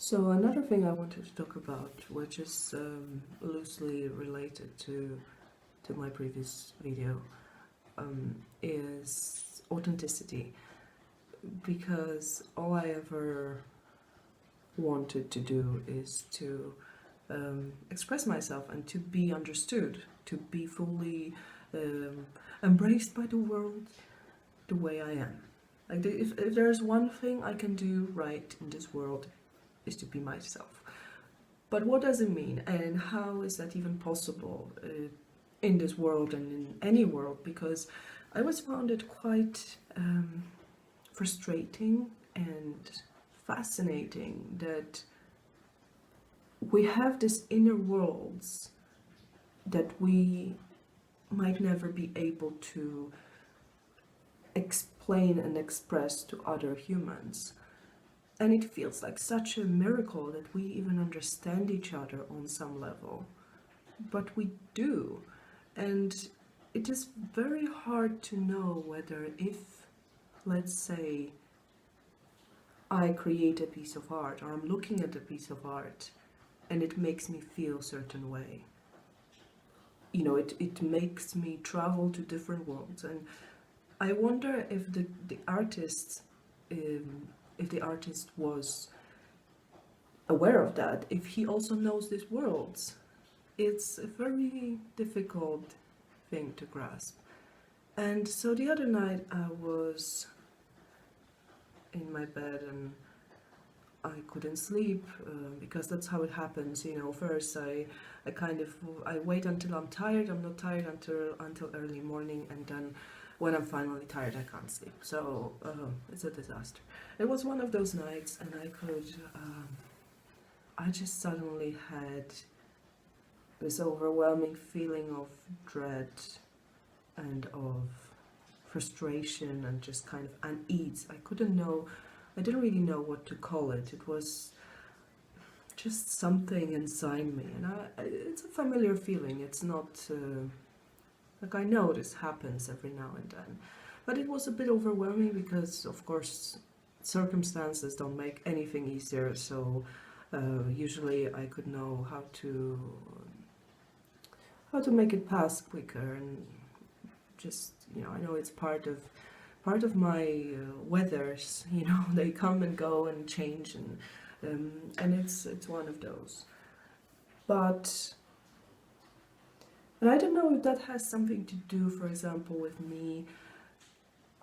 So another thing I wanted to talk about, which is loosely related to my previous video, is authenticity. Because all I ever wanted to do is to express myself and to be understood, to be fully embraced by the world the way I am. Like if there's one thing I can do right in this world, is to be myself. But what does it mean, and how is that even possible in this world and in any world? Because I always found it quite frustrating and fascinating that we have these inner worlds that we might never be able to explain and express to other humans. And it feels like such a miracle that we even understand each other on some level. But we do. And it is very hard to know whether if, let's say, I create a piece of art, or I'm looking at a piece of art, and it makes me feel a certain way. You know, it makes me travel to different worlds. And I wonder if the artist... if the artist was aware of that, if he also knows these worlds. It's a very difficult thing to grasp. And so the other night I was in my bed and I couldn't sleep because that's how it happens, you know. First I wait until I'm tired. I'm not tired until early morning, and then when I'm finally tired, I can't sleep. So it's a disaster. It was one of those nights, and I just suddenly had this overwhelming feeling of dread and of frustration and just kind of unease. I didn't really know what to call it. It was just something inside me, and it's a familiar feeling. It's not... like, I know this happens every now and then, but it was a bit overwhelming because, of course, circumstances don't make anything easier. So usually I could know how to make it pass quicker, and just, you know, I know it's part of my weathers. You know, they come and go and change, and it's one of those. And I don't know if that has something to do, for example, with me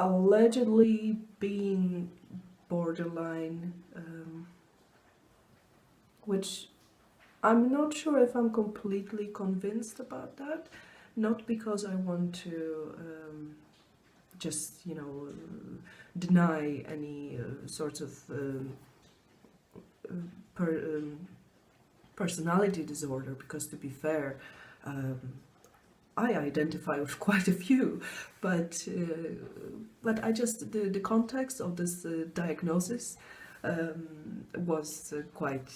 allegedly being borderline, which I'm not sure if I'm completely convinced about that. Not because I want to just, you know, deny any sorts of personality disorder, because to be fair, I identify with quite a few, but I just, the context of this diagnosis was quite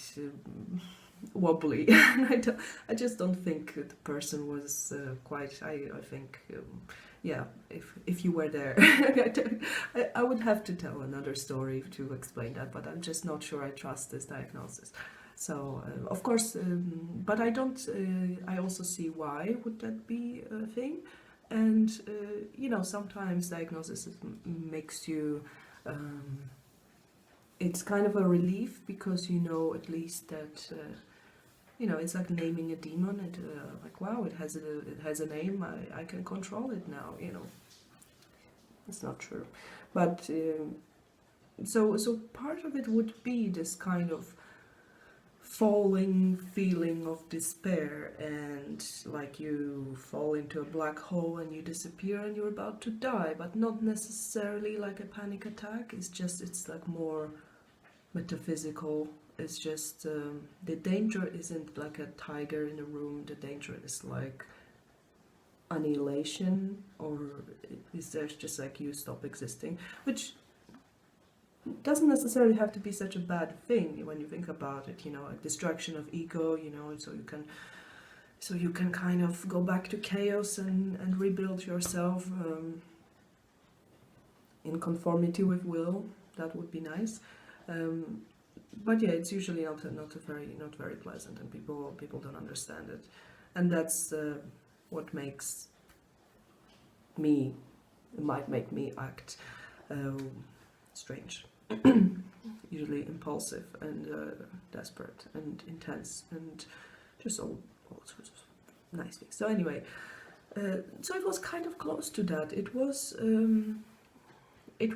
wobbly. And I just don't think the person was quite... I think, yeah, if you were there, I would have to tell another story to explain that, but I'm just not sure I trust this diagnosis. So, of course, but I don't, I also see why would that be a thing. And, you know, sometimes diagnosis makes you, it's kind of a relief, because you know at least that, you know, it's like naming a demon. And like, wow, it has a name, I can control it now, you know. It's not true. But, so part of it would be this kind of falling feeling of despair, and like you fall into a black hole and you disappear and you're about to die, but not necessarily like a panic attack. It's like more metaphysical. It's just the danger isn't like a tiger in a room. The danger is like annihilation, or is there just like you stop existing, which doesn't necessarily have to be such a bad thing when you think about it, you know, like destruction of ego, you know, so you can kind of go back to chaos and rebuild yourself in conformity with will. That would be nice. but yeah, it's usually not very pleasant, and people don't understand it, and that's what makes me it might make me act strange, usually impulsive and desperate and intense and just all sorts of nice things. So anyway, so it was kind of close to that. It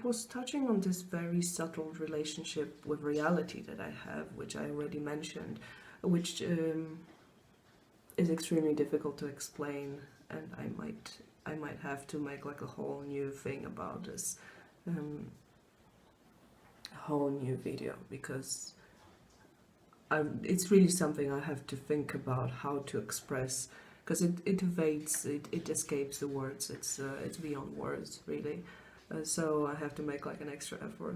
was touching on this very subtle relationship with reality that I have, which I already mentioned, which is extremely difficult to explain, and I might have to make like a whole new thing about this, a whole new video, because it's really something I have to think about how to express, because it evades, it escapes the words. It's beyond words, really. So I have to make like an extra effort,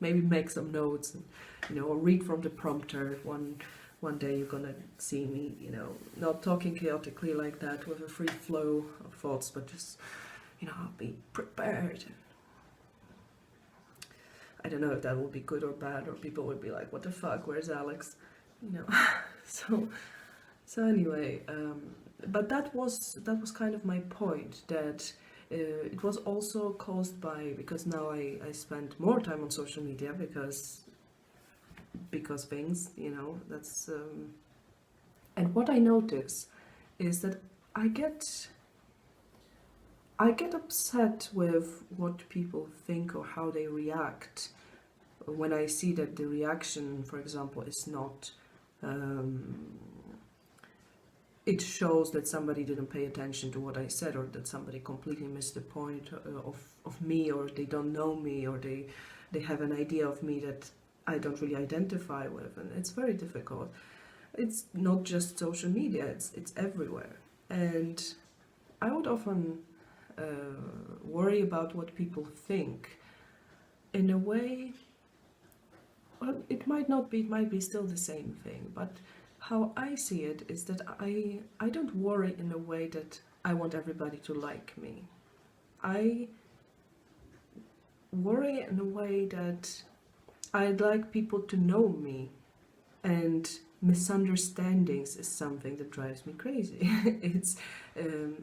maybe make some notes, and or read from the prompter. One day you're gonna see me, not talking chaotically like that with a free flow of thoughts, but just be prepared. I don't know if that will be good or bad, or people would be like, "What the fuck? Where's Alex?" So anyway, but that was kind of my point, that it was also caused by, because now I spend more time on social media because things, that's and what I notice is that I get upset with what people think or how they react when I see that the reaction, for example, is not it shows that somebody didn't pay attention to what I said, or that somebody completely missed the point of me, or they don't know me, or they have an idea of me that I don't really identify with, and it's very difficult. It's not just social media, it's everywhere. And I would often worry about what people think in a way, well, it might not be, it might be still the same thing, but how I see it is that I don't worry in a way that I want everybody to like me. I worry in a way that I'd like people to know me, and misunderstandings is something that drives me crazy. It's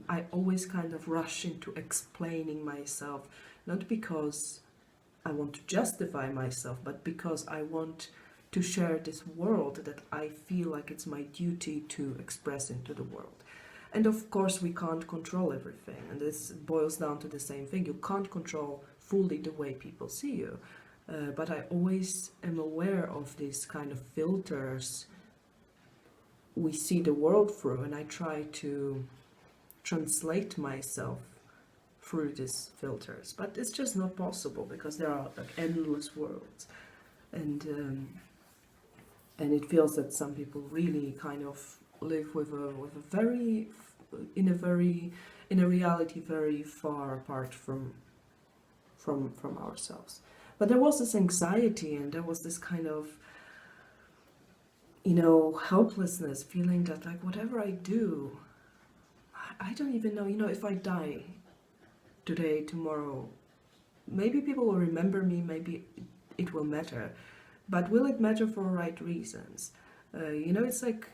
I always kind of rush into explaining myself, not because I want to justify myself, but because I want to share this world that I feel like it's my duty to express into the world. And of course we can't control everything, and this boils down to the same thing. You can't control fully the way people see you, but I always am aware of these kind of filters we see the world through, and I try to translate myself through these filters, but it's just not possible because there are like endless worlds, and it feels that some people really kind of live with a very in a reality very far apart from ourselves. But there was this anxiety, and there was this kind of helplessness, feeling that like whatever I do, I don't even know, if I die today, tomorrow, maybe people will remember me, maybe it will matter, but will it matter for right reasons? It's like,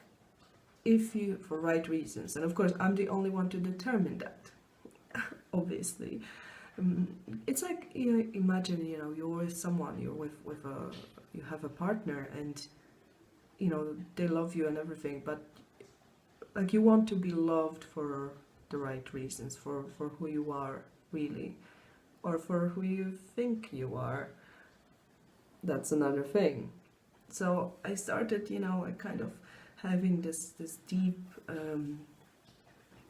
for right reasons, and of course I'm the only one to determine that, obviously. It's like, imagine, you're with someone, you're with you have a partner, and they love you and everything, but like you want to be loved for the right reasons, for who you are really, or for who you think you are. That's another thing. So I started, kind of having this deep,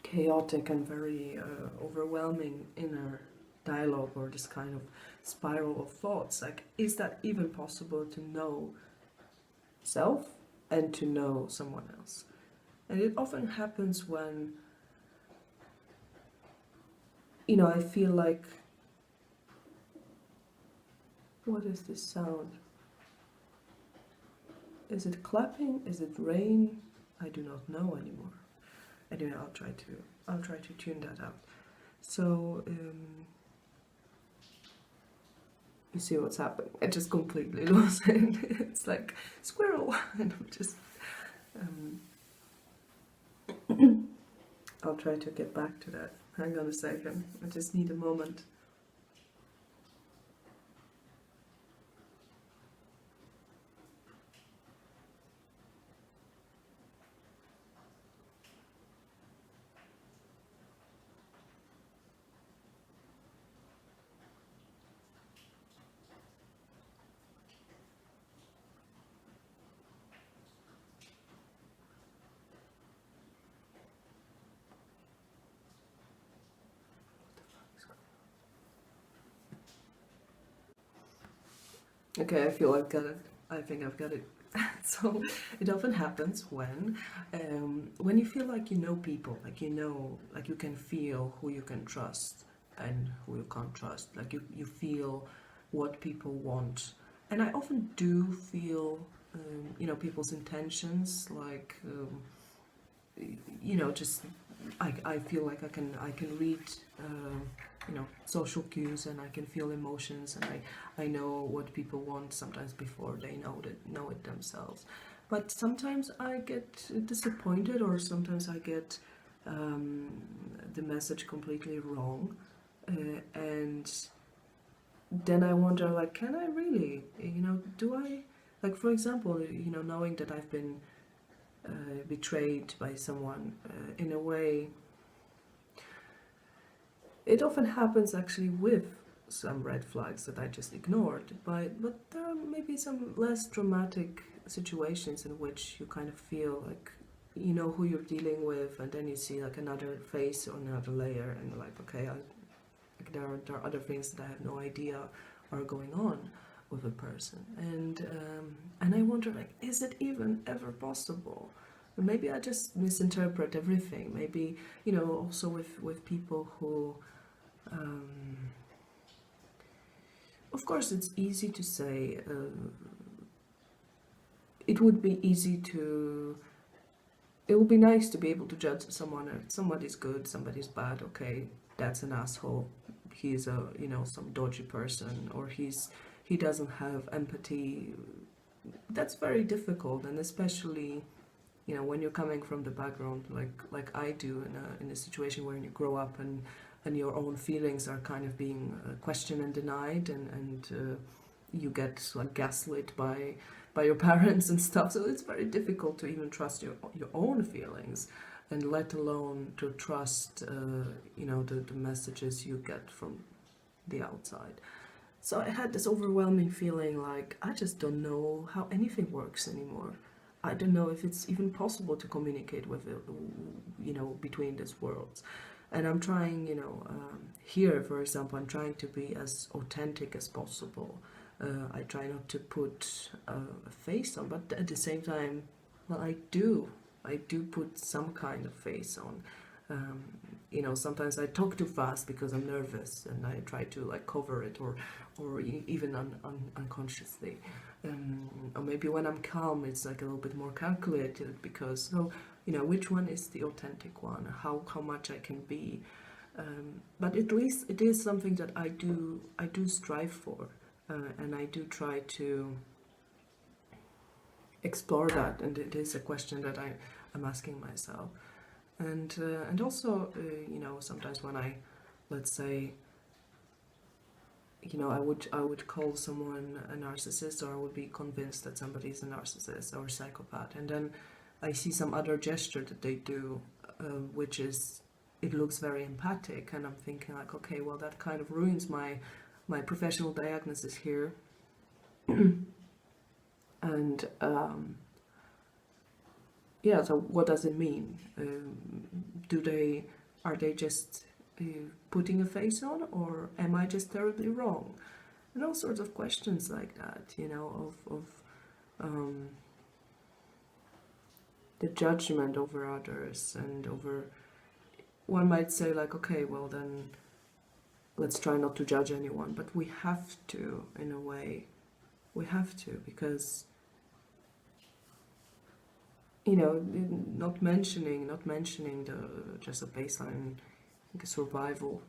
chaotic and very overwhelming inner dialogue, or this kind of spiral of thoughts. Like, is that even possible to know self and to know someone else? And it often happens when, I feel like, what is this sound? Is it clapping? Is it rain? I do not know anymore. Anyway, I'll try to tune that out. So You see what's happening? I just completely lost it. It's like squirrel, and I'm just. I'll try to get back to that. Hang on a second. I just need a moment. Okay, I feel I've got it. I think I've got it. So it often happens when you feel like you know people, like you know, like you can feel who you can trust and who you can't trust. Like you feel what people want. And I often do feel, people's intentions, like, just I feel like I can read social cues, and I can feel emotions, and I know what people want sometimes before they know it themselves. But sometimes I get disappointed, or sometimes I get the message completely wrong, and then I wonder, like, can I really, do I, like, for example, knowing that I've been betrayed by someone, in a way, it often happens actually with some red flags that I just ignored. But there are maybe some less dramatic situations in which you kind of feel like you know who you're dealing with, and then you see like another face or another layer, and you're like, okay, like there are other things that I have no idea are going on with a person, and I wonder, like, is it even ever possible? Maybe I just misinterpret everything. Maybe, also with people who, of course, it's easy to say, it would be easy to, it would be nice to be able to judge someone. If somebody's good, somebody's bad, okay, that's an asshole. He's a, some dodgy person, or he doesn't have empathy. That's very difficult, and especially, when you're coming from the background like I do, in a situation where you grow up and your own feelings are kind of being questioned and denied, and you get like gaslit by your parents and stuff. So it's very difficult to even trust your own feelings, and let alone to trust the messages you get from the outside. So I had this overwhelming feeling like I just don't know how anything works anymore. I don't know if it's even possible to communicate with between these worlds. And I'm trying, here, for example, I'm trying to be as authentic as possible. I try not to put a face on, but at the same time, well, I do put some kind of face on. Sometimes I talk too fast because I'm nervous, and I try to like cover it, or even unconsciously. Or maybe when I'm calm, it's like a little bit more calculated, because so which one is the authentic one? How much I can be, but at least it is something that I do strive for, and I do try to explore that, and it is a question that I'm asking myself, and also sometimes when I, let's say, I would call someone a narcissist, or I would be convinced that somebody is a narcissist or a psychopath, and then I see some other gesture that they do, which is, it looks very empathic, and I'm thinking like, okay, well, that kind of ruins my professional diagnosis here, and yeah. So what does it mean? Are they just putting a face on, or am I just terribly wrong? And all sorts of questions like that, of the judgment over others, and over, one might say like, okay, well then let's try not to judge anyone, but we have to, in a way, because not mentioning the just a baseline, like a survival,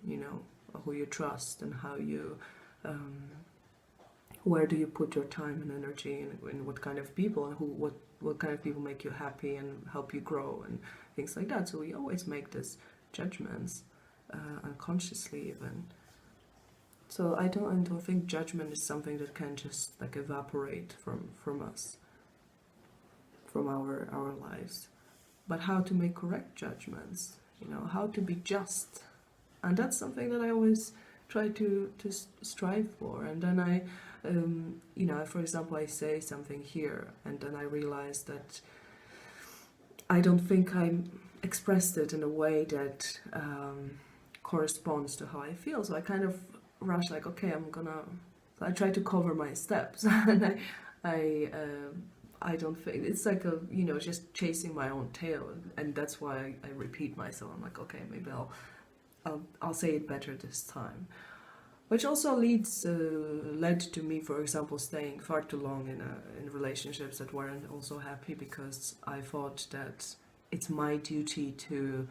who you trust and how you where do you put your time and energy, and what kind of people, and what kind of people make you happy and help you grow, and things like that. So we always make these judgments, unconsciously even. So I don't think judgment is something that can just like evaporate from us, from our lives. But how to make correct judgments, how to be just. And that's something that I always try to strive for. And then for example, I say something here, and then I realize that I don't think I expressed it in a way that corresponds to how I feel. So I kind of rush, like, okay, I try to cover my steps. And I don't think it's like just chasing my own tail, and that's why I repeat myself. I'm like, okay, maybe I'll say it better this time, which also led to me, for example, staying far too long in relationships that weren't also happy, because I thought that it's my duty to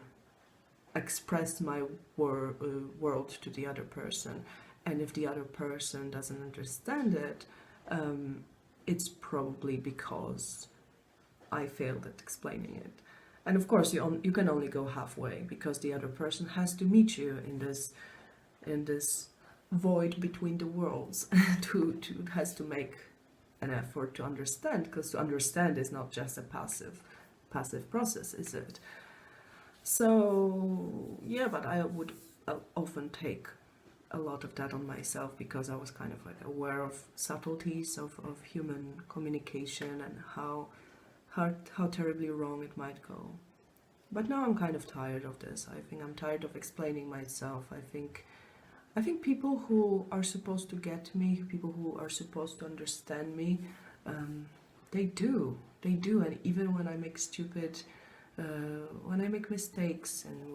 express my world to the other person, and if the other person doesn't understand it, it's probably because I failed at explaining it. And of course, you can only go halfway, because the other person has to meet you in this void between the worlds. Has to make an effort to understand, because to understand is not just a passive process, is it? So yeah, but I would often take a lot of that on myself, because I was kind of like aware of subtleties of human communication and how terribly wrong it might go. But now I'm kind of tired of this. I think I'm tired of explaining myself. I think people who are supposed to get me, people who are supposed to understand me, they do, and even when I make when I make mistakes, and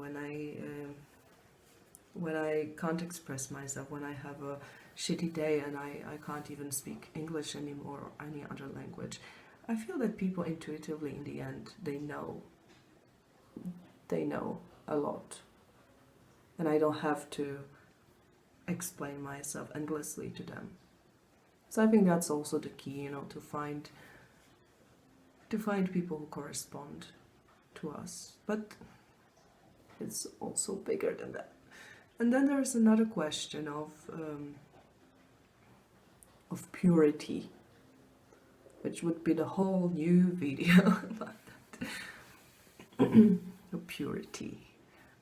when I can't express myself, when I have a shitty day and I can't even speak English anymore or any other language, I feel that people intuitively, in the end, they know a lot, and I don't have to explain myself endlessly to them. So I think that's also the key, to find people who correspond to us. But it's also bigger than that. And then there's another question of purity, which would be the whole new video about that. Purity.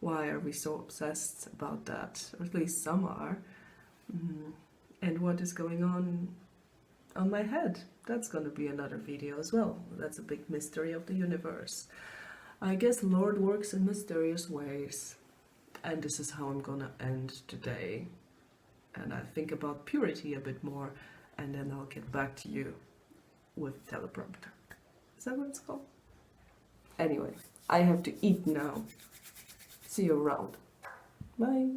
Why are we so obsessed about that? Or at least some are. And what is going on my head? That's going to be another video as well. That's a big mystery of the universe. I guess Lord works in mysterious ways. And this is how I'm going to end today. And I think about purity a bit more, and then I'll get back to you with teleprompter. Is that what it's called? Anyway, I have to eat now. See you around. Bye.